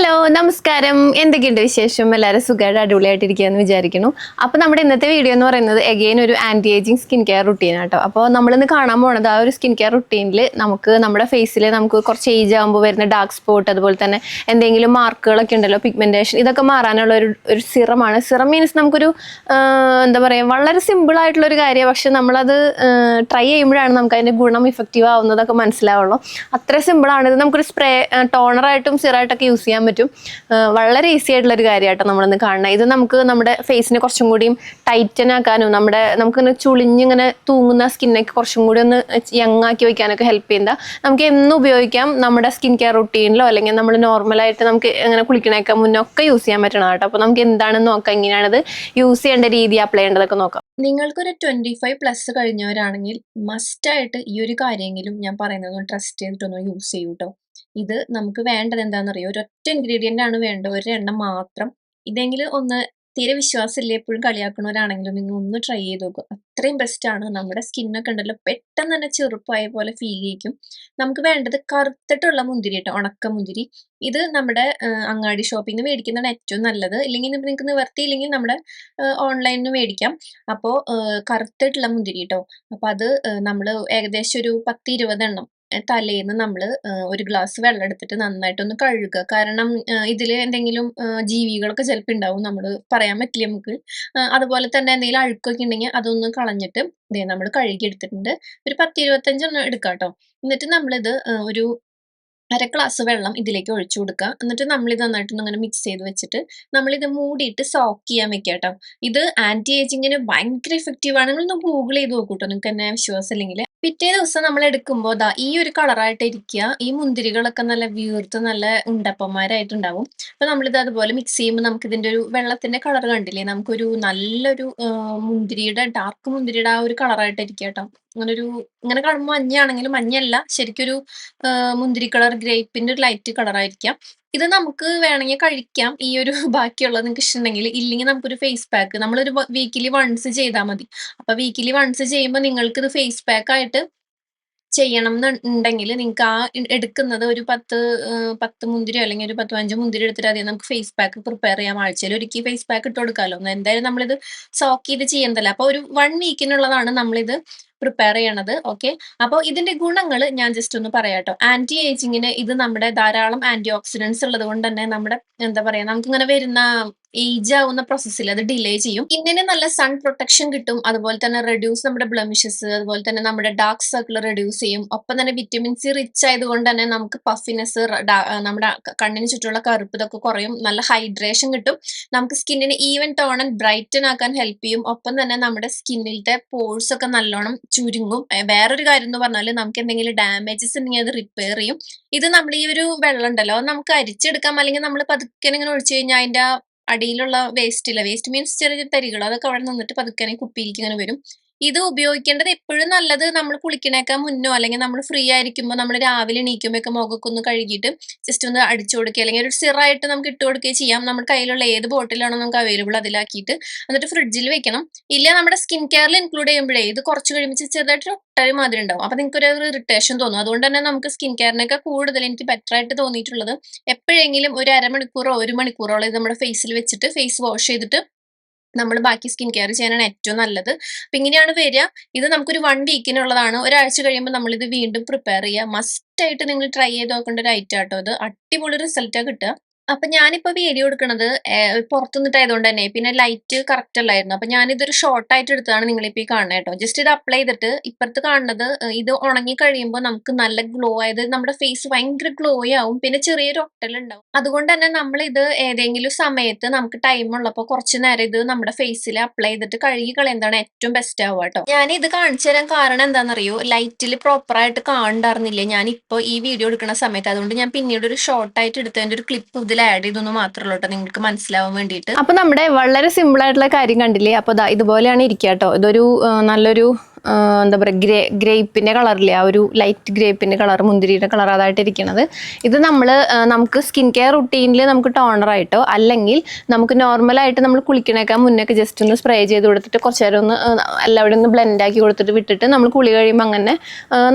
Hello നമസ്കാരം. എന്തൊക്കെയുണ്ട് വിശേഷം? എല്ലാവരും സുഖമായിട്ട് അടിപൊളിയായിട്ടിരിക്കുകയെന്ന് വിചാരിക്കുന്നു. അപ്പോൾ നമ്മുടെ ഇന്നത്തെ വീഡിയോ എന്ന് പറയുന്നത് എഗെയിൻ ഒരു anti ageing skin care routine ആട്ടോ. അപ്പോൾ നമ്മളിന്ന് കാണാൻ പോണത് ആ ഒരു സ്കിൻ കെയർ റുട്ടീനിൽ നമുക്ക് നമ്മുടെ ഫേസിൽ നമുക്ക് കുറച്ച് ഏജ് ആകുമ്പോൾ വരുന്ന ഡാർക്ക് സ്പോട്ട്, അതുപോലെ തന്നെ എന്തെങ്കിലും മാർക്കുകളൊക്കെ ഉണ്ടല്ലോ, പിഗ്മെൻറ്റേഷൻ, ഇതൊക്കെ മാറാനുള്ള ഒരു സിറമാണ്. സിറം മീൻസ് നമുക്കൊരു എന്താ പറയുക, വളരെ സിമ്പിൾ ആയിട്ടുള്ളൊരു കാര്യമാണ്. പക്ഷെ നമ്മളത് ട്രൈ ചെയ്യുമ്പോഴാണ് നമുക്ക് അതിൻ്റെ ഗുണം ഇഫക്റ്റീവ് ആവുന്നതൊക്കെ മനസ്സിലാവുള്ളൂ. അത്ര സിമ്പിളാണ്. ഇത് നമുക്കൊരു സ്പ്രേ ടോണറായിട്ടും സിറായിട്ടൊക്കെ യൂസ് ചെയ്യാൻ പറ്റും. വളരെ ഈസി ആയിട്ടുള്ളൊരു കാര്യമായിട്ടോ നമ്മളിന്ന് കാണണം. ഇത് നമുക്ക് നമ്മുടെ ഫേസിനെ കുറച്ചും കൂടിയും ടൈറ്റൻ ആക്കാനും നമുക്കിങ്ങനെ ചുളിഞ്ഞിങ്ങനെ തൂങ്ങുന്ന സ്കിന്നൊക്കെ കുറച്ചും കൂടി ഒന്ന് യങ് ആക്കി വയ്ക്കാനൊക്കെ ഹെൽപ്പ് ചെയ്യുന്ന, നമുക്ക് എന്നും ഉപയോഗിക്കാം. നമ്മുടെ സ്കിൻ കെയർ റുട്ടീനിലോ അല്ലെങ്കിൽ നമ്മൾ നോർമലായിട്ട് നമുക്ക് അങ്ങനെ കുളിക്കണേക്കാൾ മുന്നൊക്കെ യൂസ് ചെയ്യാൻ പറ്റണം കേട്ടോ. അപ്പോൾ നമുക്ക് എന്താണെന്ന് നോക്കാം, എങ്ങനെയാണത് യൂസ് ചെയ്യേണ്ട രീതി, അപ്ലൈ ചെയ്യേണ്ടതൊക്കെ നോക്കാം. നിങ്ങൾക്കൊരു 25+ കഴിഞ്ഞവരാണെങ്കിൽ മസ്റ്റായിട്ട് ഈ ഒരു കാര്യമെങ്കിലും ഞാൻ പറയുന്നത് ട്രസ്റ്റ് ചെയ്തിട്ടൊന്ന് യൂസ് ചെയ്യൂ കേട്ടോ. ഇത് നമുക്ക് വേണ്ടത് എന്താണെന്നറിയോ? ഒരൊറ്റ ഇൻഗ്രീഡിയൻ്റ് ആണ് വേണ്ടത്, ഒരെണ്ണം മാത്രം. ഇതെങ്കിലും ഒന്ന് തീരെ വിശ്വാസമില്ല, എപ്പോഴും കളിയാക്കുന്നവരാണെങ്കിലും നിങ്ങൾ ഒന്ന് ട്രൈ ചെയ്ത് നോക്കുക. അത്രയും ബെസ്റ്റാണ്. നമ്മുടെ സ്കിന്നൊക്കെ ഉണ്ടല്ലോ പെട്ടെന്ന് തന്നെ ചെറുപ്പായ പോലെ ഫീൽ ചെയ്യിക്കും. നമുക്ക് വേണ്ടത് കറുത്തിട്ടുള്ള മുന്തിരി കേട്ടോ, ഉണക്ക മുന്തിരി. ഇത് നമ്മുടെ അങ്ങാടി ഷോപ്പിൽ നിന്ന് മേടിക്കുന്നതാണ് ഏറ്റവും നല്ലത്. ഇല്ലെങ്കിൽ നിങ്ങൾക്ക് നിവർത്തിയില്ലെങ്കിൽ നമ്മുടെ ഓൺലൈനിൽ നിന്ന് മേടിക്കാം. അപ്പോൾ കറുത്തിട്ടുള്ള മുന്തിരി കേട്ടോ. അപ്പോൾ അത് നമ്മൾ ഏകദേശം ഒരു 10-20 എണ്ണം തലേന്ന് നമ്മൾ ഒരു ഗ്ലാസ് വെള്ളം എടുത്തിട്ട് നന്നായിട്ടൊന്ന് കഴുകുക. കാരണം ഇതിൽ എന്തെങ്കിലും ജീവികളൊക്കെ ചിലപ്പോൾ ഉണ്ടാവും, നമ്മൾ പറയാൻ പറ്റില്ല നമുക്ക്. അതുപോലെ തന്നെ എന്തെങ്കിലും അഴുക്കൊക്കെ ഉണ്ടെങ്കിൽ അതൊന്ന് കളഞ്ഞിട്ട് നമ്മൾ കഴുകി എടുത്തിട്ടുണ്ട്. ഒരു 10-25 എണ്ണം എടുക്കാം കേട്ടോ. എന്നിട്ട് നമ്മളിത് ഒരു അര ഗ്ലാസ് വെള്ളം ഇതിലേക്ക് ഒഴിച്ചു കൊടുക്കുക. എന്നിട്ട് നമ്മളിത് നന്നായിട്ടൊന്ന് അങ്ങനെ മിക്സ് ചെയ്ത് വെച്ചിട്ട് നമ്മളിത് മൂടിയിട്ട് സോക്ക് ചെയ്യാൻ വെക്കുക കേട്ടോ. ഇത് ആൻറ്റി ഏജിങ്ങിന് ഭയങ്കര എഫക്റ്റീവ് ആണ്. നിങ്ങളൊന്ന് ഗൂഗിൾ ചെയ്ത് നോക്കൂ കേട്ടോ, നിങ്ങൾക്ക് എന്നെ വിശ്വാസം ഇല്ലെങ്കിൽ. പിറ്റേ ദിവസം നമ്മൾ എടുക്കുമ്പോൾ ദാ ഈ ഒരു കളറായിട്ട് ഇരിക്കുക. ഈ മുന്തിരികളൊക്കെ നല്ല വീർത്ത് നല്ല ഉണ്ടപ്പന്മാരായിട്ടുണ്ടാവും. അപ്പോൾ നമ്മളിത് അതുപോലെ മിക്സ് ചെയ്യുമ്പോൾ നമുക്ക് ഇതിൻ്റെ ഒരു വെള്ളത്തിൻ്റെ കളർ കണ്ടില്ലേ, നമുക്കൊരു നല്ലൊരു ഡാർക്ക് മുന്തിരിയുടെ ആ ഒരു കളറായിട്ട് ഇരിക്കുക കേട്ടോ. ഇങ്ങനെ കാണുമ്പോൾ മഞ്ഞയാണെങ്കിലും മഞ്ഞയല്ല, ശരിക്കൊരു മുന്തിരി കളർ, ഗ്രേപ്പിന്റെ ഒരു ലൈറ്റ് കളറായിരിക്കാം. ഇത് നമുക്ക് വേണമെങ്കിൽ കഴിക്കാം. ഈ ഒരു ബാക്കിയുള്ളത് നിങ്ങൾക്ക് ഇഷ്ടമുണ്ടെങ്കിൽ. ഇല്ലെങ്കിൽ നമുക്കൊരു ഫേസ് പാക്ക് നമ്മളൊരു വീക്കിലി വൺസ് ചെയ്താൽ മതി. അപ്പൊ വീക്കിലി വൺസ് ചെയ്യുമ്പോൾ നിങ്ങൾക്ക് ഇത് ഫേസ് പാക്ക് ആയിട്ട് ചെയ്യണം എന്നുണ്ടെങ്കിൽ നിങ്ങൾക്ക് ആ എടുക്കുന്നത് ഒരു 10 മുന്തിരിയോ അല്ലെങ്കിൽ ഒരു 10-15 മുന്തിരി എടുത്തിട്ട് അതിൽ നമുക്ക് ഫേസ് പാക്ക് പ്രിപ്പയർ ചെയ്യാം. ആഴ്ചയിൽ ഒരിക്കൽ ഫേസ് പാക്ക് ഇട്ട് കൊടുക്കാമല്ലോ. എന്തായാലും നമ്മളിത് സോക്ക് ചെയ്ത് ചെയ്യുന്നതല്ല. അപ്പോൾ ഒരു 1 വീക്കിനുള്ളതാണ് നമ്മളിത് പ്രിപ്പയർ ചെയ്യണത്. ഓക്കെ, അപ്പോൾ ഇതിന്റെ ഗുണങ്ങൾ ഞാൻ ജസ്റ്റ് ഒന്ന് പറയാം കേട്ടോ. ആന്റി ഏജിങ്ങിന് ഇത് നമ്മുടെ ധാരാളം ആന്റി ഓക്സിഡൻസ് ഉള്ളത് കൊണ്ട് തന്നെ നമ്മുടെ എന്താ പറയാ, നമുക്കിങ്ങനെ വരുന്ന ഏജ് ആവുന്ന പ്രോസസ്സിൽ അത് ഡിലേ ചെയ്യും. സ്കിന്നിന് നല്ല സൺ പ്രൊട്ടക്ഷൻ കിട്ടും. അതുപോലെ തന്നെ റെഡ്യൂസ് നമ്മുടെ ബ്ലമിഷസ്, അതുപോലെ തന്നെ നമ്മുടെ ഡാർക്ക് സർക്കിൾ റെഡ്യൂസ് ചെയ്യും. ഒപ്പം തന്നെ വിറ്റമിൻ സി റിച്ച് ആയതുകൊണ്ട് തന്നെ നമുക്ക് പഫിനെസ്, നമ്മുടെ കണ്ണിന് ചുറ്റുമുള്ള കറുപ്പ് ഇതൊക്കെ കുറയും. നല്ല ഹൈഡ്രേഷൻ കിട്ടും. നമുക്ക് സ്കിന്നിന് ഈവൻ ടോൺ ആൻഡ് ബ്രൈറ്റൻ ആക്കാൻ ഹെൽപ്പ് ചെയ്യും. ഒപ്പം തന്നെ നമ്മുടെ സ്കിന്നിലത്തെ പോഴ്സ് ഒക്കെ നല്ലോണം ചുരുങ്ങും. വേറൊരു കാര്യം എന്ന് പറഞ്ഞാൽ നമുക്ക് എന്തെങ്കിലും ഡാമേജസ് ഉണ്ടെങ്കിൽ അത് റിപ്പയർ ചെയ്യും. ഇത് നമ്മൾ ഈ ഒരു വെള്ളം ഉണ്ടല്ലോ നമുക്ക് അരിച്ചെടുക്കാം. അല്ലെങ്കിൽ നമ്മൾ പതുക്കെ ഇങ്ങനെ ഒഴിച്ചു കഴിഞ്ഞാൽ അതിന്റെ അടിയിലുള്ള വേസ്റ്റ് മീൻസ് ചെറിയ തരികൾ അതൊക്കെ അവിടെ നിന്നിട്ട് പതുക്കെ കുപ്പിയിലേക്ക് ഇങ്ങനെ വരും. ഇത് ഉപയോഗിക്കേണ്ടത് എപ്പോഴും നല്ലത് നമ്മൾ കുളിക്കണേക്കാൾ മുന്നോ, അല്ലെങ്കിൽ നമ്മൾ ഫ്രീ ആയിരിക്കുമ്പോൾ നമ്മൾ രാവിലെ എണീക്കുമ്പോഴൊക്കെ മുഖമൊക്കെ ഒന്ന് കഴുകിയിട്ട് ജസ്റ്റ് ഒന്ന് അടിച്ചു കൊടുക്കുക, അല്ലെങ്കിൽ ഒരു സിറായിട്ട് നമുക്ക് ഇട്ട് കൊടുക്കുകയും ചെയ്യാം. നമ്മുടെ കയ്യിലുള്ള ഏത് ബോട്ടിലാണോ നമുക്ക് അവൈലബിൾ അതിലാക്കിയിട്ട് എന്നിട്ട് ഫ്രിഡ്ജിൽ വെക്കണം. ഇല്ല നമ്മുടെ സ്കിൻ കെയറിൽ ഇൻക്ലൂഡ് ചെയ്യുമ്പോഴേ ഇത് കുറച്ച് കഴിയുമ്പോൾ ചെറുതായിട്ട് ഒട്ടൊരു മാതിരി ഉണ്ടാവും. അപ്പൊ നിങ്ങൾക്ക് ഒരു ഇറിറ്റേഷൻ തോന്നും. അതുകൊണ്ട് തന്നെ നമുക്ക് സ്കിൻ കെയറിനൊക്കെ കൂടുതൽ എനിക്ക് ബെറ്റർ ആയിട്ട് തോന്നിയിട്ടുള്ളത് എപ്പോഴെങ്കിലും ഒരു അരമണിക്കൂറോ 1 മണിക്കൂറോളം ഇത് നമ്മുടെ ഫേസിൽ വെച്ചിട്ട് ഫേസ് വാഷ് ചെയ്തിട്ട് നമ്മൾ ബാക്കി സ്കിൻ കെയർ ചെയ്യാനാണ് ഏറ്റവും നല്ലത്. അപ്പൊ ഇങ്ങനെയാണ് വരിക. ഇത് നമുക്കൊരു 1 വീക്കിനുള്ളതാണ്. ഒരാഴ്ച കഴിയുമ്പോൾ നമ്മൾ ഇത് വീണ്ടും പ്രിപ്പയർ ചെയ്യുക. മസ്റ്റ് ആയിട്ട് നിങ്ങൾ ട്രൈ ചെയ്ത് നോക്കേണ്ട ഒരു ഐറ്റം ആട്ടോ ഇത്. അടിപൊളി റിസൾട്ടാണ് കിട്ടുക. അപ്പൊ ഞാനിപ്പോ വീഡിയോ എടുക്കുന്നത് പുറത്തുനിന്നിട്ടായതുകൊണ്ട് തന്നെ പിന്നെ ലൈറ്റ് കറക്റ്റ് അല്ലായിരുന്നു. അപ്പൊ ഞാനിതൊരു ഷോർട്ട് ആയിട്ട് എടുത്തതാണ് നിങ്ങളിപ്പോ ഈ കാണുന്നത് കേട്ടോ. ജസ്റ്റ് ഇത് അപ്ലൈ ചെയ്തിട്ട് ഇപ്പുറത്ത് കാണുന്നത് ഇത് ഉണങ്ങി കഴിയുമ്പോൾ നമുക്ക് നല്ല ഗ്ലോ ആയത് നമ്മുടെ ഫേസ് ഭയങ്കര ഗ്ലോ ആവും. പിന്നെ ചെറിയൊരു ഒട്ടലുണ്ടാവും. അതുകൊണ്ട് തന്നെ നമ്മൾ ഇത് ഏതെങ്കിലും സമയത്ത് നമുക്ക് ടൈം ഉള്ളപ്പോൾ കുറച്ച് നേരം ഇത് നമ്മുടെ ഫേസിൽ അപ്ലൈ ചെയ്തിട്ട് കഴുകി കളയുന്നതാണ് ഏറ്റവും ബെസ്റ്റ് ആവുക കേട്ടോ. ഞാൻ ഇത് കാണിച്ചു തരാൻ കാരണം എന്താണെന്നറിയോ, ലൈറ്റിൽ പ്രോപ്പർ ആയിട്ട് കാണണ്ടായിരുന്നില്ല ഞാനിപ്പോ ഈ വീഡിയോ എടുക്കുന്ന സമയത്ത്. അതുകൊണ്ട് ഞാൻ പിന്നീട് ഒരു ഷോർട്ട് ആയിട്ട് എടുത്തതിന്റെ ഒരു ക്ലിപ്പ് ആഡ് ചെയ്തൊന്നും മാത്രമല്ല കേട്ടോ, നിങ്ങൾക്ക് മനസ്സിലാവാൻ വേണ്ടിയിട്ട്. അപ്പൊ നമ്മുടെ വളരെ സിമ്പിൾ ആയിട്ടുള്ള കാര്യം കണ്ടില്ലേ. അപ്പൊ ഇതുപോലെയാണ് ഇരിക്കുക കേട്ടോ. ഇതൊരു നല്ലൊരു എന്താ പറയുക ഗ്രേപ്പിൻ്റെ കളറില്ലേ, ആ ഒരു ലൈറ്റ് ഗ്രേപ്പിൻ്റെ കളർ, മുന്തിരിയുടെ കളർ അതായിട്ടിരിക്കുന്നത്. ഇത് നമുക്ക് സ്കിൻ കെയർ റുട്ടീനിൽ നമുക്ക് ടോണറായിട്ടോ അല്ലെങ്കിൽ നമുക്ക് നോർമലായിട്ട് നമ്മൾ കുളിക്കണേക്കാൾ മുന്നൊക്കെ ജസ്റ്റ് ഒന്ന് സ്പ്രേ ചെയ്ത് കൊടുത്തിട്ട് കുറച്ച് നേരം ഒന്ന് എല്ലാവരും ഒന്ന് ബ്ലെൻഡാക്കി കൊടുത്തിട്ട് വിട്ടിട്ട് നമ്മൾ കുളി കഴിയുമ്പോൾ അങ്ങനെ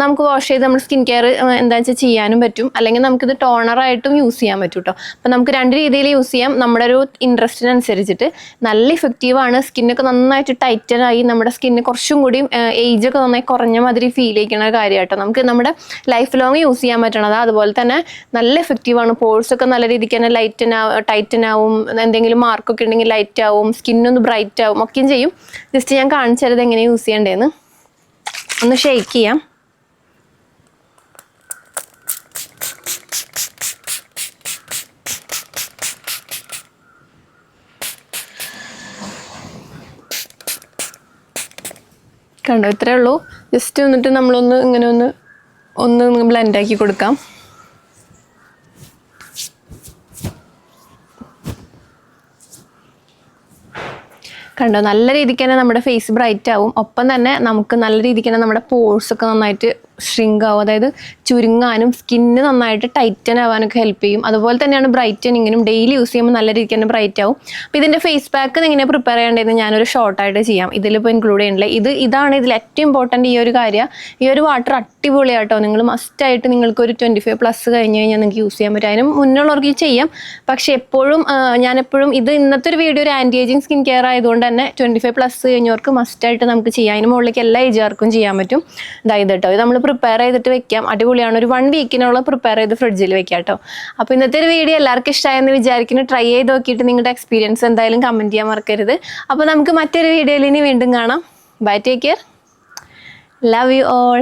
നമുക്ക് വാഷ് ചെയ്ത് നമ്മൾ സ്കിൻ കെയർ എന്താ വെച്ചാൽ ചെയ്യാനും പറ്റും. അല്ലെങ്കിൽ നമുക്കിത് ടോണറായിട്ടും യൂസ് ചെയ്യാൻ പറ്റും കേട്ടോ. അപ്പോൾ നമുക്ക് 2 രീതിയിൽ യൂസ് ചെയ്യാം, നമ്മുടെ ഒരു ഇൻട്രസ്റ്റിനനുസരിച്ചിട്ട്. നല്ല ഇഫക്റ്റീവാണ്, സ്കിന്നൊക്കെ നന്നായിട്ട് ടൈറ്റനായി നമ്മുടെ സ്കിന്ന് കുറച്ചും കൂടി ഏജൊക്കെ നന്നായി കുറഞ്ഞ മാതിരി ഫീൽ ചെയ്യിക്കുന്ന ഒരു കാര്യമായിട്ടോ. നമുക്ക് നമ്മുടെ ലൈഫ് ലോങ് യൂസ് ചെയ്യാൻ പറ്റണത്. അതുപോലെ തന്നെ നല്ല എഫക്റ്റീവാണ്. പോഴ്സൊക്കെ നല്ല രീതിക്ക് തന്നെ ടൈറ്റൻ ആവും, എന്തെങ്കിലും മാർക്കൊക്കെ ഉണ്ടെങ്കിൽ ലൈറ്റ് ആവും, സ്കിന്നൊന്ന് ബ്രൈറ്റ് ആവും, ഒക്കെയും ചെയ്യും. ജസ്റ്റ് ഞാൻ കാണിച്ചു തരുന്നത് എങ്ങനെ യൂസ് ചെയ്യേണ്ടതെന്ന്. ഒന്ന് ഷെയ്ക്ക് ചെയ്യാം. കണ്ടോ, ഇത്രയേ ഉള്ളൂ. ജസ്റ്റ് വന്നിട്ട് നമ്മളൊന്ന് ഇങ്ങനെ ഒന്ന് ബ്ലെൻഡാക്കി കൊടുക്കാം. കണ്ടോ, നല്ല രീതിക്ക് തന്നെ നമ്മുടെ ഫേസ് ബ്രൈറ്റ് ആവും. ഒപ്പം തന്നെ നമുക്ക് നല്ല രീതിക്ക് തന്നെ നമ്മുടെ പോഴ്സൊക്കെ നന്നായിട്ട് ഷ്രിങ്ക് ആവും, അതായത് ചുരുങ്ങാനും സ്കിന്ന് നന്നായിട്ട് ടൈറ്റൻ ആവാനൊക്കെ ഹെൽപ്പ് ചെയ്യും. അതുപോലെ തന്നെയാണ് ബ്രൈറ്റനിങ്ങിനും. ഡെയിലി യൂസ് ചെയ്യുമ്പോൾ നല്ല രീതിക്ക് തന്നെ ബ്രൈറ്റ് ആവും. അപ്പോൾ ഇതിൻ്റെ ഫേസ് പാക്ക് എങ്ങനെ പ്രിപ്പയർ ചെയ്യേണ്ടതെന്ന് ഞാനൊരു ഷോർട്ടായിട്ട് ചെയ്യാം. ഇതിലിപ്പോൾ ഇൻക്ലൂഡ് ചെയ്യണില്ല. ഇതാണ് ഇതിൽ ഏറ്റവും ഇമ്പോർട്ടൻറ്റ് ഈ ഒരു കാര്യം. ഈ ഒരു വാട്ടർ അടിപൊളിയാട്ടോ. നിങ്ങൾ മസ്റ്റായിട്ട് നിങ്ങൾക്കൊരു 25+ കഴിഞ്ഞ് കഴിഞ്ഞാൽ നിങ്ങൾക്ക് യൂസ് ചെയ്യാൻ പറ്റും. അതിനും മുന്നുള്ളവർക്ക് ചെയ്യാം. പക്ഷേ ഞാനെപ്പോഴും ഇന്നത്തെ ഒരു വീഡിയോ ഒരു ആൻറ്റി ഏജിങ് സ്കിൻ കെയർ ആയതുകൊണ്ട് തന്നെ 25+ കഴിഞ്ഞവർക്ക് മസ്റ്റായിട്ട് നമുക്ക് ചെയ്യാം. അതിന് മുകളിലേക്ക് എല്ലാ ഏജുകാർക്കും ചെയ്യാൻ പറ്റും. ഇതായത് കേട്ടോ, ഇത് നമ്മൾ പ്രിപ്പയർ ചെയ്തിട്ട് വെക്കാം. അടിപൊളിയാണ്. ഒരു 1 വീക്കിനുള്ള പ്രിപ്പയർ ചെയ്ത് ഫ്രിഡ്ജിൽ വെക്കാം കേട്ടോ. അപ്പോൾ ഇന്നത്തെ ഒരു വീഡിയോ എല്ലാവർക്കും ഇഷ്ടമായെന്ന് വിചാരിക്കുന്നു. ട്രൈ ചെയ്ത് നോക്കിയിട്ട് നിങ്ങളുടെ എക്സ്പീരിയൻസ് എന്തായാലും കമൻറ്റ് ചെയ്യാൻ മറക്കരുത്. അപ്പോൾ നമുക്ക് മറ്റൊരു വീഡിയോയിൽ ഇനി വീണ്ടും കാണാം. Bye, take care, love you all.